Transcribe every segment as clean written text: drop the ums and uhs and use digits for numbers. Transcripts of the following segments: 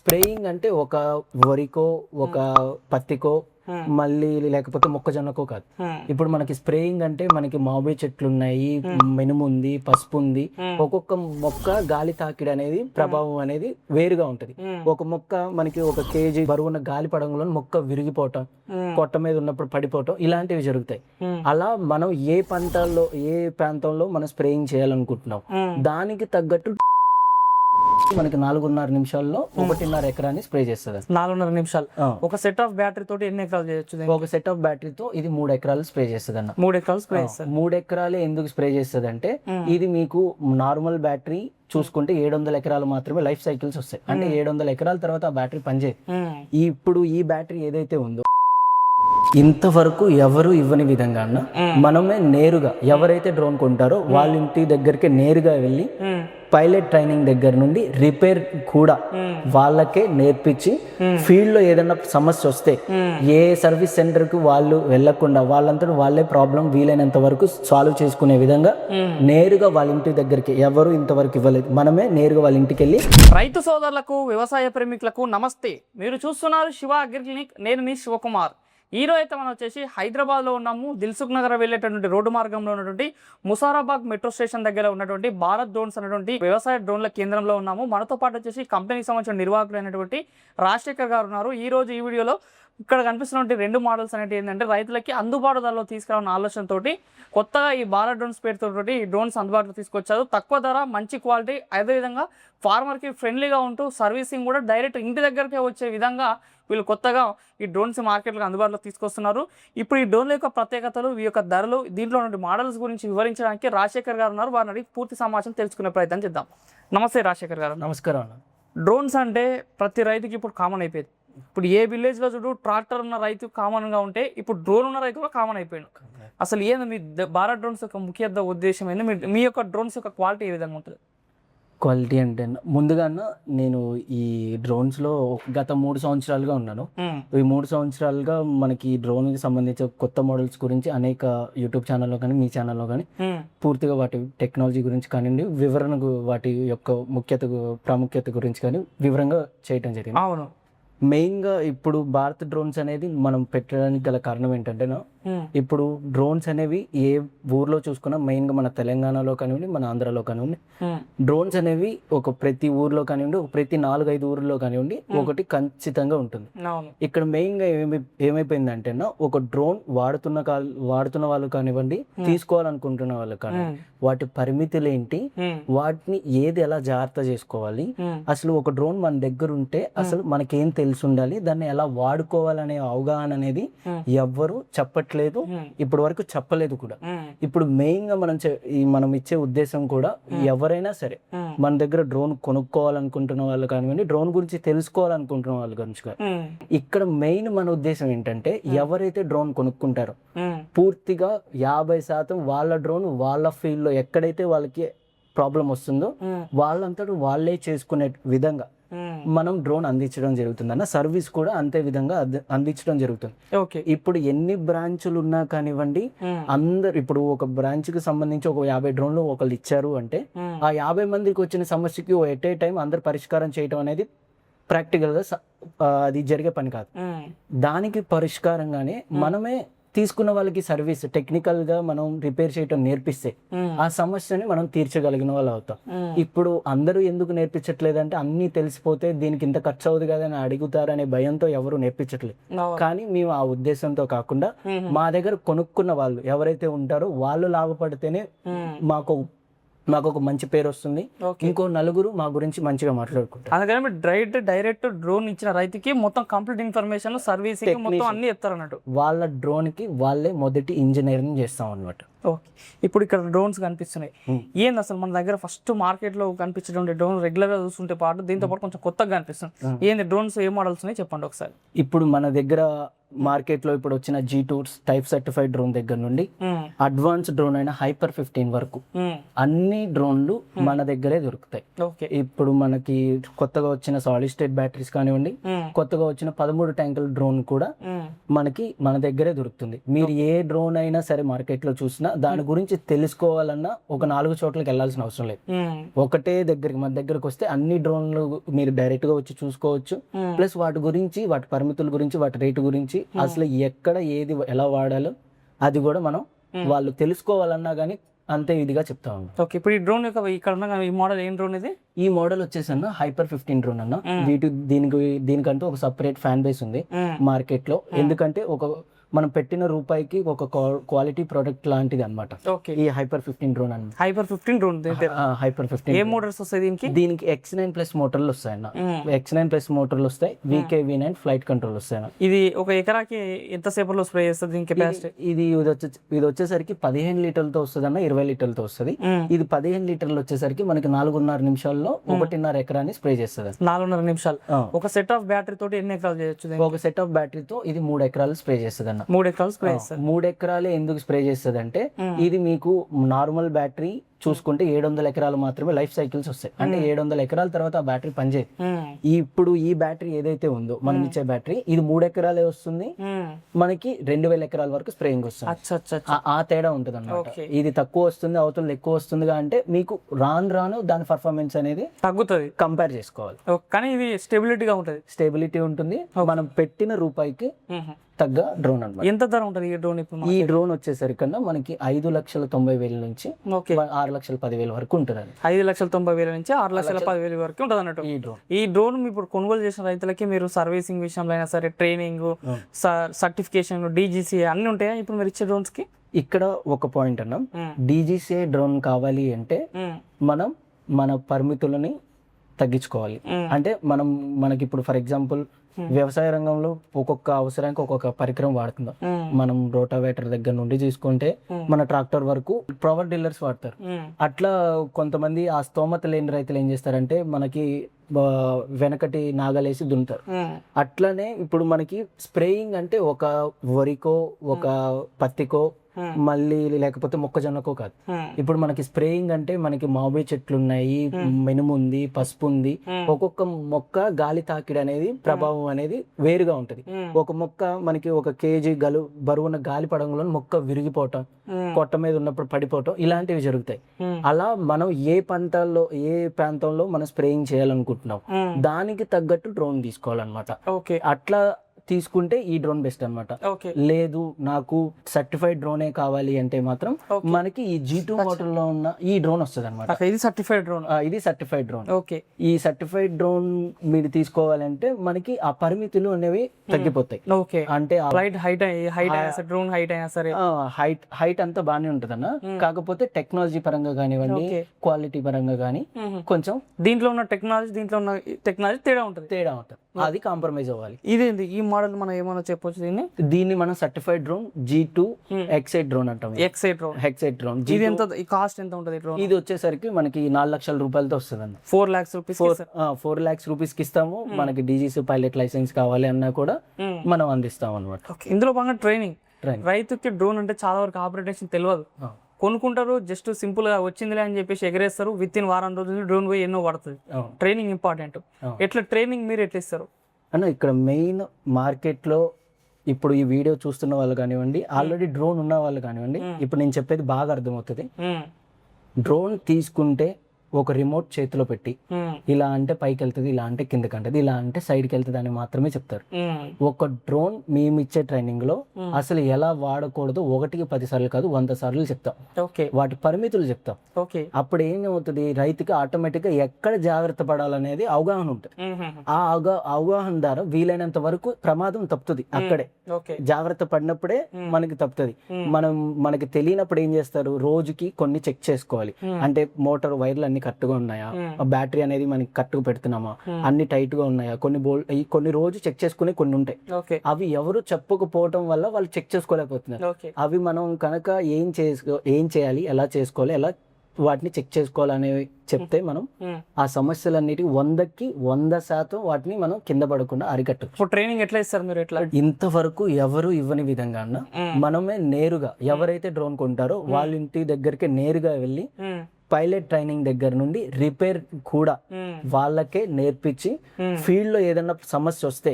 Spraying అంటే ఒక వరికో ఒక పత్తికో మళ్ళీ లేకపోతే మొక్కజొన్నకో కాదు. ఇప్పుడు మనకి స్ప్రేయింగ్ అంటే మనకి మామిడి చెట్లు ఉన్నాయి, మినుము ఉంది, పసుపు ఉంది. ఒక్కొక్క మొక్క గాలి తాకిడి అనేది ప్రభావం అనేది వేరుగా ఉంటది. ఒక మొక్క మనకి 1 kg బరువున్న గాలి పడంలో మొక్క విరిగిపోవటం, పొట్ట మీద ఉన్నప్పుడు పడిపోవటం ఇలాంటివి జరుగుతాయి. అలా మనం ఏ పంటల్లో ఏ ప్రాంతంలో మనం స్ప్రేయింగ్ చేయాలనుకుంటున్నాం దానికి తగ్గట్టు మనకి 4.5 నిమిషాల్లో 1.5 ఎకరాన్ని స్ప్రే చేస్తుంది. 4.5 నిమిషాలు ఒక సెట్ ఆఫ్ బ్యాటరీ తోటి ఎన్ని ఎకరాలు చేయొచ్చు? ఒక సెట్ ఆఫ్ బ్యాటరీతో ఇది 3 ఎకరాలు స్ప్రే చేస్తుంది అన్న. 3 ఎకరాలు స్ప్రే చేస్తారు. 3 ఎకరాలే ఎందుకు స్ప్రే చేస్తుంది అంటే ఇది మీకు నార్మల్ బ్యాటరీ చూసుకుంటే 700 ఎకరాలు మాత్రమే లైఫ్ సైకిల్స్ వస్తాయి. అంటే 700 ఎకరాల తర్వాత ఆ బ్యాటరీ పనిచేయదు. ఇప్పుడు ఈ బ్యాటరీ ఏదైతే ఉందో ఇంతవరకు ఎవరు ఇవ్వని విధంగా అన్న మనమే నేరుగా ఎవరైతే డ్రోన్ కొంటారో వాళ్ళ ఇంటి దగ్గరికి నేరుగా వెళ్ళి పైలట్ ట్రైనింగ్ దగ్గర నుండి రిపేర్ కూడా వాళ్ళకే నేర్పించి ఫీల్డ్ లో ఏదైనా సమస్య వస్తే ఏ సర్వీస్ సెంటర్ కు వాళ్ళు వెళ్లకుండా వాళ్ళంతా వాళ్ళే ప్రాబ్లం వీలైనంత వరకు సాల్వ్ చేసుకునే విధంగా నేరుగా వాళ్ళ ఇంటి దగ్గరికి ఎవరు ఇంతవరకు ఇవ్వలేదు. మనమే నేరుగా వాళ్ళ ఇంటికి వెళ్ళి. రైతు సోదరులకు వ్యవసాయ ప్రేమికులకు నమస్తే. మీరు చూస్తున్నారు శివ అగ్రి క్లినిక్. నేను మీ శివకుమార్. ఈరోజు అయితే మనం వచ్చేసి హైదరాబాద్లో ఉన్నాము. దిల్సుఖ్ నగర్ వెళ్ళేటటువంటి రోడ్డు మార్గంలో ఉన్నటువంటి ముసారాబాగ్ మెట్రో స్టేషన్ దగ్గర ఉన్నటువంటి భారత్ డ్రోన్స్ అనేటువంటి వ్యవసాయ డ్రోన్ల కేంద్రంలో ఉన్నాము. మనతో పాటు వచ్చేసి కంపెనీకి సంబంధించిన నిర్వాహకులైనటువంటి రాజశేఖర్ గారు ఉన్నారు. ఈ రోజు ఈ వీడియోలో ఇక్కడ కనిపిస్తున్నటువంటి 2 మోడల్స్ అనేవి ఏంటంటే రైతులకి అందుబాటు ధరలో తీసుకురావాలన్న ఆలోచనతోటి కొత్తగా ఈ భారత్ డ్రోన్స్ పేరుతోటి ఈ డ్రోన్స్ అందుబాటులో తీసుకొచ్చారు. తక్కువ ధర, మంచి క్వాలిటీ, అదేవిధంగా ఫార్మర్కి ఫ్రెండ్లీగా ఉంటూ సర్వీసింగ్ కూడా డైరెక్ట్ ఇంటి దగ్గరకే వచ్చే విధంగా వీళ్ళు కొత్తగా ఈ డ్రోన్స్ మార్కెట్లకు అందుబాటులో తీసుకొస్తున్నారు. ఇప్పుడు ఈ డ్రోన్ల యొక్క ప్రత్యేకతలు, ఈ యొక్క ధరలు, దీంట్లో ఉన్న మోడల్స్ గురించి వివరించడానికి రాజశేఖర్ గారు ఉన్నారు. వారిని అడిగి పూర్తి సమాచారం తెలుసుకునే ప్రయత్నం చేద్దాం. నమస్తే రాజశేఖర్ గారు. నమస్కారం అన్న. డ్రోన్స్ అంటే ప్రతి రైతుకి ఇప్పుడు కామన్ అయిపోయింది. ఇప్పుడు ఏ విలేజ్లో చూడు ట్రాక్టర్ ఉన్న రైతు కామన్గా ఉంటే ఇప్పుడు డ్రోన్ ఉన్న రైతు కూడా కామన్ అయిపోయాడు. అసలు ఏంది మీ భారత్ డ్రోన్స్ యొక్క ముఖ్య ఉద్దేశం ఏంది? మీ యొక్క డ్రోన్స్ యొక్క క్వాలిటీ ఏ విధంగా ఉంటుంది? క్వాలిటీ అంటే ముందుగా నేను ఈ డ్రోన్స్ లో గత 3 సంవత్సరాలుగా ఉన్నాను. ఈ 3 సంవత్సరాలుగా మనకి డ్రోన్ కి సంబంధించిన కొత్త మోడల్స్ గురించి అనేక యూట్యూబ్ ఛానల్లో కానీ మీ ఛానల్లో కానీ పూర్తిగా వాటి టెక్నాలజీ గురించి కానివ్వండి, వివరణ వాటి యొక్క ప్రాముఖ్యత గురించి కానీ వివరంగా చేయటం జరిగింది. అవును. మెయిన్గా ఇప్పుడు భారత్ డ్రోన్స్ అనేది మనం పెట్టడానికి గల కారణం ఏంటంటే ఇప్పుడు డ్రోన్స్ అనేవి ఏ ఊర్లో చూసుకున్నా మెయిన్గా మన తెలంగాణలో కానివ్వండి, మన ఆంధ్రాలో కానివ్వండి, డ్రోన్స్ అనేవి ప్రతి ఊర్లో కానివ్వండి, ప్రతి 4-5 ఊర్లో కానివ్వండి ఒకటి ఖచ్చితంగా ఉంటుంది. ఇక్కడ మెయిన్గా ఏమైపోయిందంటే ఒక డ్రోన్ వాడుతున్న వాళ్ళు కానివ్వండి, తీసుకోవాలనుకుంటున్న వాళ్ళు కానివ్వండి, వాటి పరిమితులు ఏంటి, వాటిని ఏది ఎలా జాగ్రత్త చేసుకోవాలి, అసలు ఒక డ్రోన్ మన దగ్గర ఉంటే అసలు మనకేం తెలిసి ఉండాలి, దాన్ని ఎలా వాడుకోవాలనే అవగాహన అనేది ఎవ్వరు చెప్పట్లేదు, ఇప్పటి వరకు చెప్పలేదు కూడా. ఇప్పుడు మెయిన్ గా మనం ఇచ్చే ఉద్దేశం కూడా ఎవరైనా సరే మన దగ్గర డ్రోన్ కొనుక్కోవాలనుకుంటున్న వాళ్ళు కానివ్వండి, డ్రోన్ గురించి తెలుసుకోవాలనుకుంటున్న వాళ్ళ గురించి ఇక్కడ మెయిన్ మన ఉద్దేశం ఏంటంటే ఎవరైతే డ్రోన్ కొనుక్కుంటారో పూర్తిగా 50% వాళ్ళ డ్రోన్ వాళ్ళ ఫీల్డ్ లో ఎక్కడైతే వాళ్ళకి ప్రాబ్లం వస్తుందో వాళ్ళంతటా వాళ్ళే చేసుకునే విధంగా మనం డ్రోన్ అందించడం జరుగుతుంది అన్న. సర్వీస్ కూడా అంతే విధంగా అందించడం జరుగుతుంది. ఇప్పుడు ఎన్ని బ్రాంచులు ఉన్నా కానివ్వండి, అందరు ఇప్పుడు ఒక బ్రాంచ్ కి సంబంధించి ఒక 50 డ్రోన్లు ఒకళ్ళు ఇచ్చారు అంటే ఆ 50 మందికి వచ్చిన సమస్యకి ఎట్ ఏ టైం అందరు పరిష్కారం చేయడం అనేది ప్రాక్టికల్ గా అది జరిగే పని కాదు. దానికి పరిష్కారంగానే మనమే తీసుకున్న వాళ్ళకి సర్వీస్ టెక్నికల్ గా మనం రిపేర్ చేయటం నేర్పిస్తే ఆ సమస్యని మనం తీర్చగలిగిన వాళ్ళు అవుతాం. ఇప్పుడు అందరూ ఎందుకు నేర్పించట్లేదంటే అన్ని తెలిసిపోతే దీనికి ఇంత ఖర్చు అవుతుంది కదా అని అడుగుతారనే భయంతో ఎవరు నేర్పించట్లేదు. కానీ మేము ఆ ఉద్దేశంతో కాకుండా మా దగ్గర కొనుక్కున్న వాళ్ళు ఎవరైతే ఉంటారో వాళ్ళు లాభపడితేనే మాకు ఒక మంచి పేరు వస్తుంది, ఇంకో నలుగురు మా గురించి మంచిగా మాట్లాడుకుంటారు. అందుకని డైరెక్ట్ డ్రోన్ ఇచ్చిన రైతుకి మొత్తం కంప్లీట్ ఇన్ఫర్మేషన్, సర్వీసింగ్ మొత్తం అన్ని చెప్తారు అన్నట్టు. వాళ్ళ డ్రోన్ కి వాళ్ళే మొదటి ఇంజనీరింగ్ చేస్తాం అన్నమాట. ఓకే. ఇప్పుడు ఇక్కడ డ్రోన్స్ కనిపిస్తున్నాయి. ఏంది అసలు మన దగ్గర ఫస్ట్ మార్కెట్ లో కనిపించే డ్రోన్ రెగ్యులర్ గా చూస్తుంటే పాటు దీంతో పాటు కొంచెం కొత్తగా కనిపిస్తుంది. ఏంది డ్రోన్స్ ఏ మోడల్స్ ఉన్నాయి చెప్పండి ఒకసారి. ఇప్పుడు మన దగ్గర మార్కెట్ లో ఇప్పుడు వచ్చిన G2 టైప్ సర్టిఫైడ్ డ్రోన్ దగ్గర నుండి అడ్వాన్స్ డ్రోన్ అయిన హైపర్ 15 వరకు అన్ని డ్రోన్లు మన దగ్గరే దొరుకుతాయి. ఇప్పుడు మనకి కొత్తగా వచ్చిన సాలిడ్ స్టేట్ బ్యాటరీస్ కానివ్వండి, కొత్తగా వచ్చిన 13 ట్యాంకుల డ్రోన్ కూడా మన దగ్గరే దొరుకుతుంది. మీరు ఏ డ్రోన్ అయినా సరే మార్కెట్ లో చూసినా అన్న దాని గురించి తెలుసుకోవాలన్నా ఒక 4 చోట్లకి వెళ్ళాల్సిన అవసరం లేదు. ఒకటే దగ్గరికి మన దగ్గరకు వస్తే అన్ని డ్రోన్లు మీరు డైరెక్ట్ గా వచ్చి చూసుకోవచ్చు. ప్లస్ వాటి గురించి, వాటి పరిమితుల గురించి, వాటి రేటు గురించి, అసలు ఎక్కడ ఏది ఎలా వాడాలో అది కూడా మనం వాళ్ళు తెలుసుకోవాలన్నా కానీ అంతే ఇదిగా చెప్తా ఉన్నాం. ఓకే, ఇప్పుడు ఈ డ్రోన్ యొక్క ఇక్కడ ఉన్న ఈ మోడల్ ఏం డ్రోన్ ఇది? ఈ మోడల్ వచ్చేసి అన్న Hyper 15 డ్రోన్ అన్న. దీనికంటూ ఒక సపరేట్ ఫ్యాన్ బేస్ ఉంది మార్కెట్ లో. ఎందుకంటే మనం పెట్టిన రూపాయికి ఒక క్వాలిటీ ప్రొడక్ట్ లాంటిది అన్నమాట ఓకే ఈ Hyper 15 డ్రోన్ అన్న. Hyper 15 డ్రోన్ Hyper 15 ఏ మోటార్స్ వస్తాయి దీనికి X9+ మోటార్లు వస్తాయి అన్న. X9+ మోటార్లు వస్తాయి, VK-V9 ఫ్లైట్ కంట్రోల్ వస్తాయి అన్న. ఇది ఒక ఎకరాకి ఎంత సేపట్లో స్ప్రే చేస్తుంది దీని కెపాసిటీ? ఇది వచ్చేసరికి 15 లీటర్లతో వస్తుంది అన్న, 20 లీటర్లతో వస్తుంది. ఇది 15 లీటర్లు వచ్చేసరికి మనకి 4.5 నిమిషాల్లో 1.5 ఎకరాన్ని స్ప్రే చేస్తుంది. 4.5 నిమిషాలు. ఒక సెట్ ఆఫ్ బ్యాటరీ తోటి ఎన్ని ఎకరాలు చేయొచ్చు? ఒక సెట్ ఆఫ్ బ్యాటరీతో ఇది 3 ఎకరాలు స్ప్రే చేస్తుంది అన్న. 3 ఎకరాలు స్ప్రే చేస్తుంది. 3 ఎకరాలే ఎందుకు స్ప్రే చేస్తుంది అంటే ఇది మీకు నార్మల్ బ్యాటరీ చూసుకుంటే 700 ఎకరాలు మాత్రమే లైఫ్ సైకిల్స్ వస్తాయి. అంటే 700 ఎకరాల తర్వాత ఆ బ్యాటరీ పనిచేయదు. ఇప్పుడు ఈ బ్యాటరీ ఏదైతే ఉందో మనం ఇచ్చే బ్యాటరీ ఇది 3 ఎకరాలే వస్తుంది, మనకి 2000 ఎకరాల వరకు స్ప్రేయింగ్ వస్తుంది. ఆ తేడా ఉంటుంది అన్నమాట. ఇది తక్కువ వస్తుంది, అవతల ఎక్కువ వస్తుందిగా అంటే మీకు రాను దాని పర్ఫార్మెన్స్ అనేది తగ్గుతుంది, కంపేర్ చేసుకోవాలి. కానీ ఇది స్టెబిలిటీగా ఉంటుంది. స్టేబిలిటీ ఉంటుంది. మనం పెట్టిన రూపాయికి తగ్గ డ్రోన్ అన్నమాట. ఎంత ధర ఉంటుంది ఈ డ్రోన్? ఇప్పుడు ఈ డ్రోన్ వచ్చేసరికన్నా మనకి 5,90,000 నుంచి 6,10,000 వరకు ఉంటుంది. 5,90,000 నుంచి 6,10,000 వరకు ఉంటుంది అన్నట్టు ఈ డ్రోన్. ఇప్పుడు కొనుగోలు చేసిన రైతులకి మీరు సర్వీసింగ్ విషయంలో అయినా సరే, ట్రైనింగ్, సర్టిఫికేషన్, DGCA అన్ని ఉంటాయా ఇప్పుడు మీరు ఇచ్చే డ్రోన్స్ కి? ఇక్కడ ఒక పాయింట్ అన్నాం, DGCA డ్రోన్ కావాలి అంటే మనం మన పరిమితులని తగ్గించుకోవాలి. అంటే మనకి ఇప్పుడు ఫర్ ఎగ్జాంపుల్ వ్యవసాయ రంగంలో ఒక్కొక్క అవసరానికి ఒక్కొక్క పరికరం వాడుతుందాం. మనం రోటావేటర్ దగ్గర నుండి చూసుకుంటే మన ట్రాక్టర్ వరకు పవర్ డీలర్స్ వాడతారు. అట్లా కొంతమంది ఆ స్తోమత లేని రైతులు ఏం చేస్తారంటే మనకి వెనకటి నాగలేసి దున్నుతారు. అట్లనే ఇప్పుడు మనకి స్ప్రేయింగ్ అంటే ఒక వరికో, ఒక పత్తికో, మళ్ళీ లేకపోతే మొక్కజొన్నకో కాదు. ఇప్పుడు మనకి స్ప్రేయింగ్ అంటే మనకి మామిడి చెట్లు ఉన్నాయి, మినుము ఉంది, పసుపు ఉంది. ఒక్కొక్క మొక్క గాలి తాకిడి అనేది ప్రభావం అనేది వేరుగా ఉంటది. ఒక మొక్క మనకి 1 kg బరువున్న గాలి పడంలో మొక్క విరిగిపోవటం, కొట్ట మీద ఉన్నప్పుడు పడిపోవటం ఇలాంటివి జరుగుతాయి. అలా మనం ఏ ప్రాంతంలో మనం స్ప్రేయింగ్ చేయాలనుకుంటున్నాం దానికి తగ్గట్టు డ్రోన్ తీసుకోవాలన్నమాట. అట్లా తీసుకుంటే ఈ డ్రోన్ బెస్ట్ అన్నమాట. లేదు నాకు సర్టిఫైడ్ డ్రోనే కావాలి అంటే మాత్రం మనకి ఈ G2 మోడల్ లో ఉన్న ఈ డ్రోన్ వస్తుంది అనమాట. ఇది సర్టిఫైడ్ డ్రోన్. ఈ సర్టిఫైడ్ డ్రోన్ మీరు తీసుకోవాలంటే మనకి ఆ పరిమితులు అనేవి తగ్గిపోతాయి. అంటే హైట్ అంతా బాగానే ఉంటది అన్న. కాకపోతే టెక్నాలజీ పరంగా కానివ్వండి, క్వాలిటీ పరంగా కానీ కొంచెం దీంట్లో ఉన్న టెక్నాలజీ తేడా ఉంటుంది. అది కాంప్రమైజ్ అవ్వాలి. ఇదేంది ఈ మోడల్ మనం ఏమైనా చెప్పొచ్చు? దీన్ని మనం certified drone G2 X8 drone అంటాం. X8 డ్రోన్ ఇది ఎంత కాస్ట్ ఎంత ఉంటుంది? ఇది వచ్చేసరికి మనకి 4 లక్షల రూపాయలతో వస్తుంది అన్న. 4 lakhs రూపీస్ 4 lakhs రూపీస్ కి ఇస్తాము. మనకి DGC పైలట్ లైసెన్స్ కావాలి అన్నా కూడా మనం అందిస్తాం అనమాట. ఇందులో భాగంగా ట్రైనింగ్. రైతుకి డ్రోన్ అంటే చాలా వరకు ఆపరేషన్ తెలియదు, కొనుక్కుంటారు, జస్ట్ సింపుల్ గా వచ్చిందిలే అని చెప్పేసి ఎగరేస్తారు. విత్ ఇన్ వారం రోజులు డ్రోన్ పోయి ఎన్నో పడుతుంది. Training important. ఎట్లా ట్రైనింగ్ మీరు ఎట్లా ఇస్తారు అన్న? ఇక్కడ మెయిన్ మార్కెట్ లో ఇప్పుడు ఈ వీడియో చూస్తున్న వాళ్ళు కానివ్వండి, ఆల్రెడీ డ్రోన్ ఉన్న వాళ్ళు కానివ్వండి, ఇప్పుడు నేను చెప్పేది బాగా అర్థమవుతుంది. డ్రోన్ తీసుకుంటే ఒక రిమోట్ చేతిలో పెట్టి ఇలా అంటే పైకి వెళ్తుంది, ఇలా అంటే కిందకి అంటది, ఇలా అంటే సైడ్కి వెళ్తుంది అని మాత్రమే చెప్తారు. ఒక డ్రోన్ మేము ఇచ్చే ట్రైనింగ్ లో అసలు ఎలా వాడకూడదు 1కి 10 సార్లు కాదు 100 సార్లు చెప్తాం. వాటి పరిమితులు చెప్తాం. అప్పుడు ఏమవుతుంది, రైతుకి ఆటోమేటిక్ గా ఎక్కడ జాగ్రత్త పడాలనేది అవగాహన ఉంటుంది. ఆ అవగాహన ద్వారా వీలైనంత వరకు ప్రమాదం తప్పుతుంది. అక్కడే జాగ్రత్త పడినప్పుడే మనకి తప్పుతుంది. మనకి తెలియనప్పుడు ఏం చేస్తారు, రోజుకి కొన్ని చెక్ చేసుకోవాలి. అంటే మోటార్ వైర్లు అన్ని కరెక్ట్ గా ఉన్నాయా, బ్యాటరీ అనేది మనకి కరెక్ట్ గా పెడుతున్నామా, అన్ని టైట్ గా ఉన్నాయా, కొన్ని రోజు చెక్ చేసుకునే కొన్ని ఉంటాయి. అవి ఎవరు చెప్పకపోవటం వల్ల వాళ్ళు చెక్ చేసుకోలేకపోతున్నారు. అవి మనం కనుక ఏం చేయాలి, ఎలా చేసుకోవాలి, ఎలా వాటిని చెక్ చేసుకోవాలనేవి చెప్తే మనం ఆ సమస్యలన్నిటి 100కి 100% వాటిని మనం కింద పడకుండా అరికట్టచ్చు. ట్రైనింగ్ ఎట్లా ఇస్తారు మీరు? ఎట్లా ఇంతవరకు ఎవరు ఇవ్వని విధంగా మనమే నేరుగా ఎవరైతే డ్రోన్ కొంటారో వాళ్ళ ఇంటి దగ్గరికి నేరుగా వెళ్ళి పైలట్ ట్రైనింగ్ దగ్గర నుండి రిపేర్ కూడా వాళ్ళకే నేర్పించి ఫీల్డ్ లో ఏదైనా సమస్య వస్తే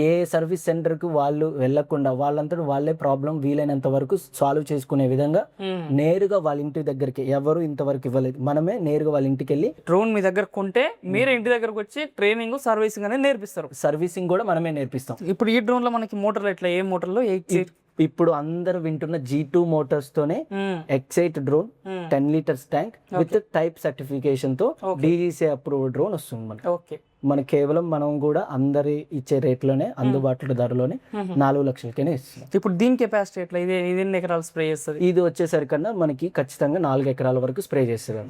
ఏ సర్వీస్ సెంటర్ కు వాళ్ళు వెళ్లకుండా వాళ్ళంతటా వాళ్ళే ప్రాబ్లం వీలైనంత వరకు సాల్వ్ చేసుకునే విధంగా నేరుగా వాళ్ళ ఇంటి దగ్గరికి ఎవరు ఇంతవరకు ఇవ్వలేదు, మనమే నేరుగా వాళ్ళ ఇంటికి వెళ్ళి డ్రోన్ మీ దగ్గర కొంటే మీరే ఇంటి దగ్గరకు వచ్చి ట్రైనింగ్ సర్వీసింగ్ అనేది నేర్పిస్తారు. సర్వీసింగ్ కూడా మనమే నేర్పిస్తాం. ఇప్పుడు ఈ డ్రోన్ లో మనకి మోటార్లు ఎట్లా, ఏ మోటార్లో ఇప్పుడు అందరు వింటున్న G2 మోటార్స్ తోనే X8 drone 10 litres tank with type certification తో DGCA అప్రూవ్ డ్రోన్ వస్తుంది మనకి. ఓకే, మన కేవలం మనం కూడా అందరి ఇచ్చే రేట్లోనే అందుబాటులో ధరలోనే 4 లక్షలకైనా ఇస్తున్నాం. ఇప్పుడు దీని కెపాసిటీ ఎట్లా, ఇది ఎన్ని ఎకరాలు స్ప్రే చేస్తుంది? ఇది వచ్చేసరికన్నా మనకి ఖచ్చితంగా 4 ఎకరాల వరకు స్ప్రే చేస్తుంది.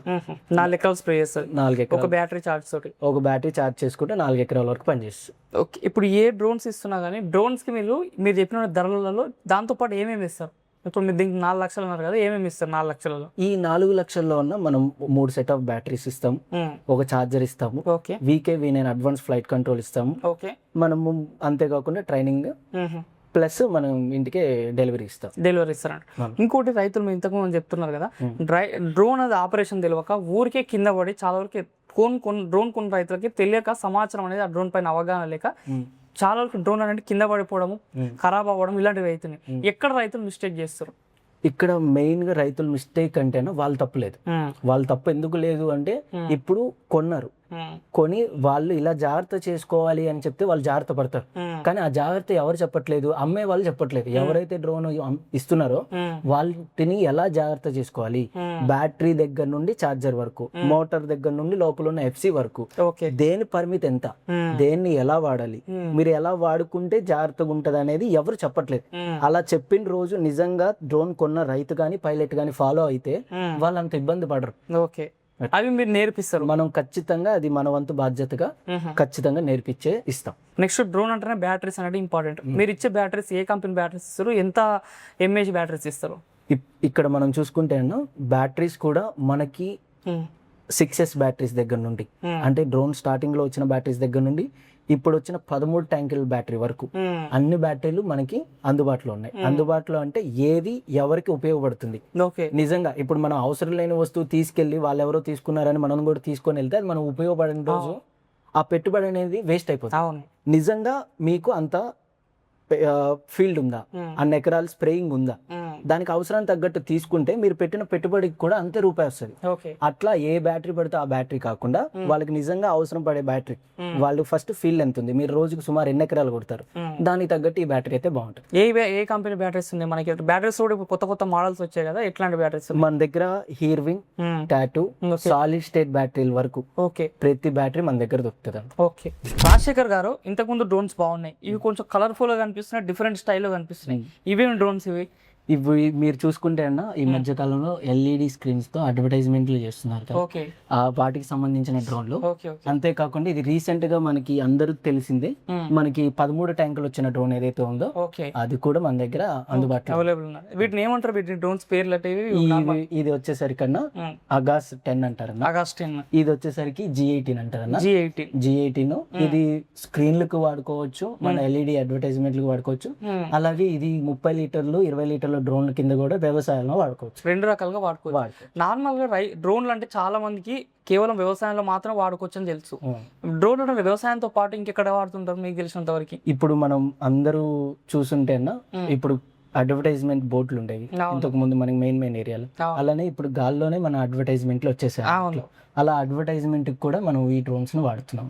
4 ఎకరాలు స్ప్రే చేస్తుంది. 4 ఎకరాలు ఒక బ్యాటరీ ఛార్జ్ తోటి, ఒక బ్యాటరీ ఛార్జ్ చేసుకుంటే 4 ఎకరాల వరకు పనిచేస్తుంది. ఓకే, ఇప్పుడు ఏ డ్రోన్స్ ఇస్తున్నా కానీ డ్రోన్స్ కి మీరు చెప్పిన ధరలలో దాంతో పాటు ఏమేమి ఇస్తారు? ఇప్పుడు మీరు దీనికి 4 లక్షలు అన్నారు కదా, ఏమేమి ఇస్తారు 4 లక్షలలో? ఈ 4 లక్షల్లో ఉన్న మనం 3 సెట్ ఆఫ్ బ్యాటరీస్ ఇస్తాము, ఒక ఛార్జర్ ఇస్తాము, okay, VK-V9 advance flight control ఇస్తాము. ఓకే, మనము అంతేకాకుండా ట్రైనింగ్ ప్లస్ మనం ఇంటికే డెలివరీ ఇస్తాం. డెలివరీ ఇస్తారంట. ఇంకోటి రైతులు ఇంతకుముందు చెప్తున్నారు కదా, డ్రోన్ అది ఆపరేషన్ తెలియక ఊరికే కింద పడి చాలా వరకు డ్రోన్ కొన్న రైతులకి తెలియక సమాచారం అనేది ఆ డ్రోన్ పైన అవగాహన లేక చాలా వరకు డ్రోన్ అనేది కింద పడిపోవడము, ఖరాబ్ అవ్వడం ఇలాంటివి అవుతున్నాయి. ఎక్కడ రైతులు మిస్టేక్ చేస్తారు? ఇక్కడ మెయిన్ గా రైతుల మిస్టేక్ అంటేనా వాళ్ళ తప్పు లేదు. వాళ్ళ తప్పు ఎందుకు లేదు అంటే ఇప్పుడు కొన్నారు, కొని వాళ్ళు ఇలా జాగ్రత్త చేసుకోవాలి అని చెప్తే వాళ్ళు జాగ్రత్త పడతారు. కానీ ఆ జాగ్రత్త ఎవరు చెప్పట్లేదు, అమ్మే వాళ్ళు చెప్పట్లేదు. ఎవరైతే డ్రోన్ ఇస్తున్నారో వాళ్ళని ఎలా జాగ్రత్త చేసుకోవాలి, బ్యాటరీ దగ్గర నుండి చార్జర్ వరకు, మోటార్ దగ్గర నుండి లోపల ఉన్న FC వరకు, దేని పరిమితి ఎంత, దేన్ని ఎలా వాడాలి, మీరు ఎలా వాడుకుంటే జాగ్రత్తగా ఉంటది అనేది ఎవరు చెప్పట్లేదు. అలా చెప్పిన రోజు నిజంగా డ్రోన్ కొన్న రైతు గాని పైలట్ గాని ఫాలో అయితే వాళ్ళు అంత ఇబ్బంది పడరు. ఓకే, అవి మీరు నేర్పిస్తారు? మనం ఖచ్చితంగా అది మన వంతు బాధ్యతగా ఖచ్చితంగా నేర్పించే ఇస్తాం. నెక్స్ట్ డ్రోన్ అంటేనే బ్యాటరీస్ అనేది ఇంపార్టెంట్. మీరు ఇచ్చే బ్యాటరీస్ ఏ కంపెనీ బ్యాటరీస్ ఇస్తారు, ఎంత mAh బ్యాటరీస్ ఇస్తారు? ఇక్కడ మనం చూసుకుంటే బ్యాటరీస్ కూడా మనకి 6S బ్యాటరీస్ దగ్గర నుండి, అంటే డ్రోన్ స్టార్టింగ్ లో వచ్చిన బ్యాటరీస్ దగ్గర నుండి ఇప్పుడు వచ్చిన 13 ట్యాంకుల బ్యాటరీ వరకు అన్ని బ్యాటరీలు మనకి అందుబాటులో ఉన్నాయి. అందుబాటులో అంటే ఏది ఎవరికి ఉపయోగపడుతుంది, నిజంగా ఇప్పుడు మనం అవసరం లేని వస్తువు తీసుకెళ్లి వాళ్ళు ఎవరో తీసుకున్నారని మనం కూడా తీసుకొని వెళ్తే అది మనం ఉపయోగపడిన రోజు ఆ పెట్టుబడి అనేది వేస్ట్ అయిపోతుంది. నిజంగా మీకు అంత ఫీల్డ్ ఉందా, అన్ని ఎకరాలు స్ప్రేయింగ్ ఉందా, దానికి అవసరానికి తగ్గట్టు తీసుకుంటే మీరు పెట్టిన పెట్టుబడికి కూడా అంతే రూపాయి వస్తుంది. అట్లా ఏ బ్యాటరీ పడితే ఆ బ్యాటరీ కాకుండా వాళ్ళకి నిజంగా అవసరం పడే బ్యాటరీ, వాళ్ళు ఫస్ట్ ఫీల్డ్ ఎంత ఉంది, మీరు రోజుకు సుమారు ఎన్ని ఎకరాలు కొడతారు, దానికి తగ్గట్టు ఈ బ్యాటరీ అయితే బాగుంటుంది. ఏ కంపెనీ బ్యాటరీస్ ఉన్నాయి మనకి? బ్యాటరీస్ కూడా కొత్త కొత్త మోడల్స్ వచ్చాయి కదా, ఎట్లాంటి బ్యాటరీస్ మన దగ్గర? హీర్వింగ్, టాటూ, సాలిడ్ స్టేట్ బ్యాటరీల వరకు ప్రతి బ్యాటరీ మన దగ్గర దొరుకుతుంది. ఓకే, రాజశేఖర్ గారు ఇంతకుముందు డ్రోన్స్ బాగున్నాయి, ఇవి కొంచెం కలర్ఫుల్ గా కనిపిస్తున్నాయి, డిఫరెంట్ స్టైల్లో కనిపిస్తున్నాయి. ఇవేమి డ్రోన్స్ ఇవి? ఇవి మీరు చూసుకుంటే అన్న ఈ మధ్య కాలంలో LED స్క్రీన్స్ తో అడ్వర్టైజ్మెంట్లు చేస్తున్నారు కదా, వాటికి సంబంధించిన డ్రోన్లు. అంతేకాకుండా ఇది రీసెంట్ గా మనకి అందరికి తెలిసిందే, మనకి 13 ట్యాంకులు వచ్చిన డ్రోన్ ఏదైతే ఉందో అది కూడా మన దగ్గర అందుబాటులో అవైలబుల్ ఉన్నాయి. వీటిని ఏమంటారు, వీటిని డ్రోన్స్ పేర్లు? ఇది వచ్చేసరికి అన్న అగాస్ 10 అంటారన్న, అగాస్ 10. ఇది వచ్చేసరికి G18 అంటారన్న, G18. ఇది స్క్రీన్లకు వాడుకోవచ్చు, మన LED అడ్వర్టైజ్మెంట్లకు వాడుకోవచ్చు. అలాగే ఇది 30 లీటర్లు 20 లీటర్ల డ్రోన్ల కింద కూడా వ్యవసాయంలో వాడుకోవచ్చు. 2 రకాలుగా వాడుకోవచ్చు. నార్మల్ గా డ్రోన్లు అంటే చాలా మందికి కేవలం వ్యవసాయంలో మాత్రం వాడుకోవచ్చు అని తెలుసు. డ్రోన్ అంటే వ్యవసాయంతో పాటు ఇంకెక్కడ వాడుతుంటారు మీకు తెలిసినంత వరకు? ఇప్పుడు మనం అందరూ చూసుంటేనా, ఇప్పుడు అడ్వర్టైజ్మెంట్ బోర్డులు ఉండేవి ఇంతకు ముందు మనకి మెయిన్ ఏరియాలో, అలానే ఇప్పుడు గాల్లోనే మన అడ్వర్టైజ్మెంట్లు వచ్చేసాయి. అలా అడ్వర్టైజ్మెంట్ కూడా మనం ఈ డ్రోన్స్ ను వాడుతున్నాం.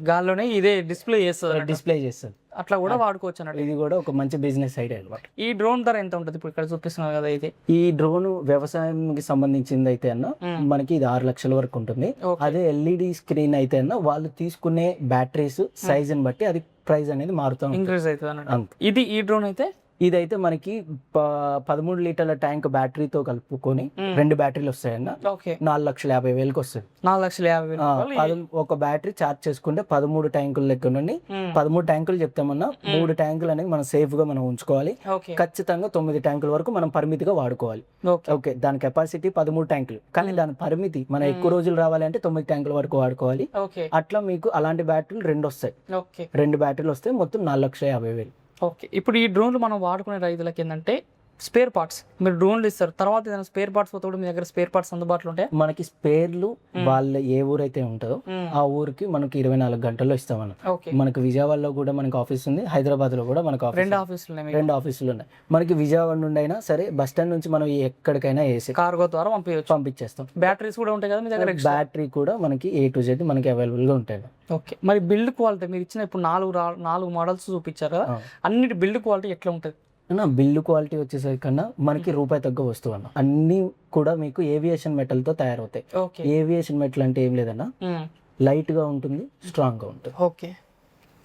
గాల్లోనే ఇదే డిస్ప్లే చేస్తుంది, అట్లా కూడా వాడుకోవచ్చు అన్నట్టు. ఇది కూడా ఒక మంచి బిజినెస్ ఐడియా అన్నమాట. ఈ డ్రోన్ ధర ఎంత ఉంటుంది ఇప్పుడు ఇక్కడ చూపిస్తున్నారు కదా? ఇది ఈ డ్రోన్ వ్యవసాయంకి సంబంధించింది అయితే అన్న మనకి ఇది 6 లక్షల వరకు ఉంటుంది. అదే LED స్క్రీన్ అయితే అన్న వాళ్ళు తీసుకునే బ్యాటరీస్ సైజ్ ని బట్టి అది ప్రైస్ అనేది మారుతూ ఇంక్రీజ్ అవుతుంది. ఇది ఈ డ్రోన్ అయితే ఇదైతే మనకి 13 లీటర్ల ట్యాంక్ బ్యాటరీతో కలుపుకొని 2 బ్యాటరీలు వస్తాయన్న, 4,50,000 వస్తుంది. 4,50,000 ఒక బ్యాటరీ ఛార్జ్ చేసుకుంటే 13 ట్యాంకుల లెక్క నుండి 13 ట్యాంకులు చెప్తామన్నా 3 ట్యాంకులు అనేది మనం సేఫ్ గా మనం ఉంచుకోవాలి. ఖచ్చితంగా 9 ట్యాంకుల వరకు మనం పరిమితిగా వాడుకోవాలి. ఓకే, దాని కెపాసిటీ 13 ట్యాంకులు, కానీ దాని పరిమితి మనం ఎక్కువ రోజులు రావాలి అంటే 9 ట్యాంకుల వరకు వాడుకోవాలి. అట్లా మీకు అలాంటి బ్యాటరీలు 2 వస్తాయి. 2 బ్యాటరీలు వస్తే మొత్తం 4,50,000. ఓకే, ఇప్పుడు ఈ డ్రోన్లు మనం వాడుకునే రైతులకి ఏంటంటే స్పేర్ పార్ట్స్ మీరు డ్రోన్లు ఇస్తారు, తర్వాత ఏదైనా స్పేర్ పార్ట్స్ పోతే కూడా మీ దగ్గర స్పేర్ పార్ట్స్ అందుబాటులో ఉంటాయి? మనకి స్పేర్లు వాళ్ళ ఏ ఊరైతే ఉంటుందో ఆ ఊరికి మనకి 24 గంటల్లో ఇస్తామన్న. ఓకే, మనకి విజయవాడలో కూడా మనకి ఆఫీస్ ఉంది, హైదరాబాద్ లో కూడా మనకి రెండు ఆఫీసులు ఉన్నాయి, 2 ఆఫీసులు ఉన్నాయి. మనకి విజయవాడ నుండి అయినా సరే బస్ స్టాండ్ నుంచి మనం ఎక్కడికైనా వేసి కార్గో ద్వారా పంపించేస్తాం. బ్యాటరీస్ కూడా ఉంటాయి కదా మీ దగ్గర? బ్యాటరీ కూడా మనకి A to Z మనకి అవైలబుల్ గా ఉంటాయి. ఓకే, మరి బిల్డ్ క్వాలిటీ మీరు ఇచ్చిన ఇప్పుడు 4 మోడల్స్ చూపించారు కదా, అన్నిటి బిల్డ్ క్వాలిటీ ఎట్లా ఉంటుంది? బిల్డ్ క్వాలిటీ వచ్చేసరికి కన్నా మనకి రూపాయి తగ్గ వస్తువు అన్న. అన్ని కూడా మీకు ఏవియేషన్ మెటల్ తో తయారవుతాయి. ఓకే, ఏవియేషన్ మెటల్ అంటే ఏం లేదన్నా, లైట్ గా ఉంటుంది, స్ట్రాంగ్ గా ఉంటుంది. ఓకే,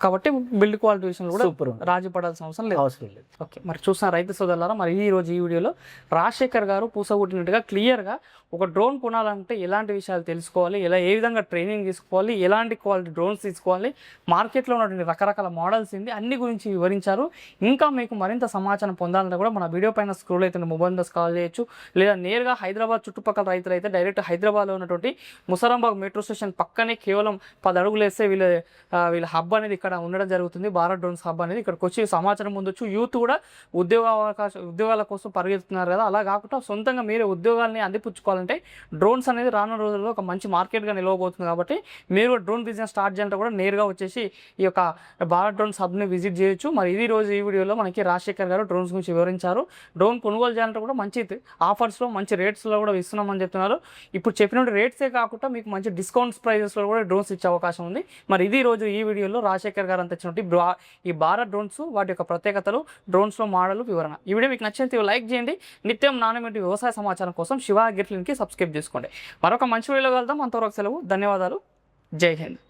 కాబట్టి బిల్డ్ క్వాలిటీ విషయంలో కూడా సూపర్ రాజీ పడాల్సిన అవసరం లేదు. అవసరం లేదు. ఓకే, మరి చూసిన రైతు సోదరులారా, మరి ఈ రోజు ఈ వీడియోలో రాజశేఖర్ గారు పూసగొట్టినట్టుగా క్లియర్గా ఒక డ్రోన్ కొనాలంటే ఎలాంటి విషయాలు తెలుసుకోవాలి, ఏ విధంగా ట్రైనింగ్ తీసుకోవాలి, ఎలాంటి క్వాలిటీ డ్రోన్స్ తీసుకోవాలి, మార్కెట్లో ఉన్నటువంటి రకరకాల మోడల్స్ ఏంది అన్ని గురించి వివరించారు. ఇంకా మీకు మరింత సమాచారం పొందాలంటే కూడా మన వీడియో పైన స్క్రోల్ అవుతున్న మొబైల్ నెంబర్స్ కాల్ చేయొచ్చు, లేదా నేరుగా హైదరాబాద్ చుట్టుపక్కల రైతులు అయితే డైరెక్ట్ హైదరాబాద్లో ఉన్నటువంటి ముసారాబాగ్ మెట్రో స్టేషన్ పక్కనే కేవలం 10 అడుగులు వేస్తే వీళ్ళ హబ్ అనేది ఇక్కడ ఉండడం జరుగుతుంది. భారత్ డ్రోన్స్ హబ్ అనేది ఇక్కడికి వచ్చి సమాచారం పొందొచ్చు. యూత్ కూడా ఉద్యోగాల కోసం పరిగెత్తుతున్నారు కదా, అలా కాకుండా సొంతంగా మీరే ఉద్యోగాల్ని అందిపుచ్చుకోవాలంటే డ్రోన్స్ అనేది రానున్న రోజుల్లో ఒక మంచి మార్కెట్గా నిలవబోతుంది. కాబట్టి మీరు డ్రోన్ బిజినెస్ స్టార్ట్ చేయాలంటే కూడా నేరుగా వచ్చేసి ఈ యొక్క భారత్ డ్రోన్స్ హబ్ని విజిట్ చేయొచ్చు. మరి ఈ రోజు ఈ వీడియోలో మనకి రాజశేఖర్ గారు డ్రోన్స్ గురించి వివరించారు. డ్రోన్ కొనుగోలు చేయాలంటే కూడా మంచి ఆఫర్స్లో మంచి రేట్స్లో కూడా ఇస్తున్నామని చెప్తున్నారు. ఇప్పుడు చెప్పిన రేట్సే కాకుండా మీకు మంచి డిస్కౌంట్స్ ప్రైజెస్లో కూడా డ్రోన్స్ ఇచ్చే అవకాశం ఉంది. మరి ఇది రోజు ఈ వీడియోలో రాజశేఖర్ గారు అందించినటువంటి ఈ భారత్ డ్రోన్స్, వాటి యొక్క ప్రత్యేకతలు, డ్రోన్స్లో మోడల్ వివరణ. ఈ వీడియో మీకు నచ్చితే లైక్ చేయండి. నిత్యం నాణ్యమైన వ్యవసాయ సమాచారం కోసం శివ అగ్రిక్లినిక్కి సబ్స్క్రైబ్ చేసుకోండి. మరొక మంచి వీడియోలో కలుద్దాం. అంతవరకు సెలవు. ధన్యవాదాలు. జై హింద్.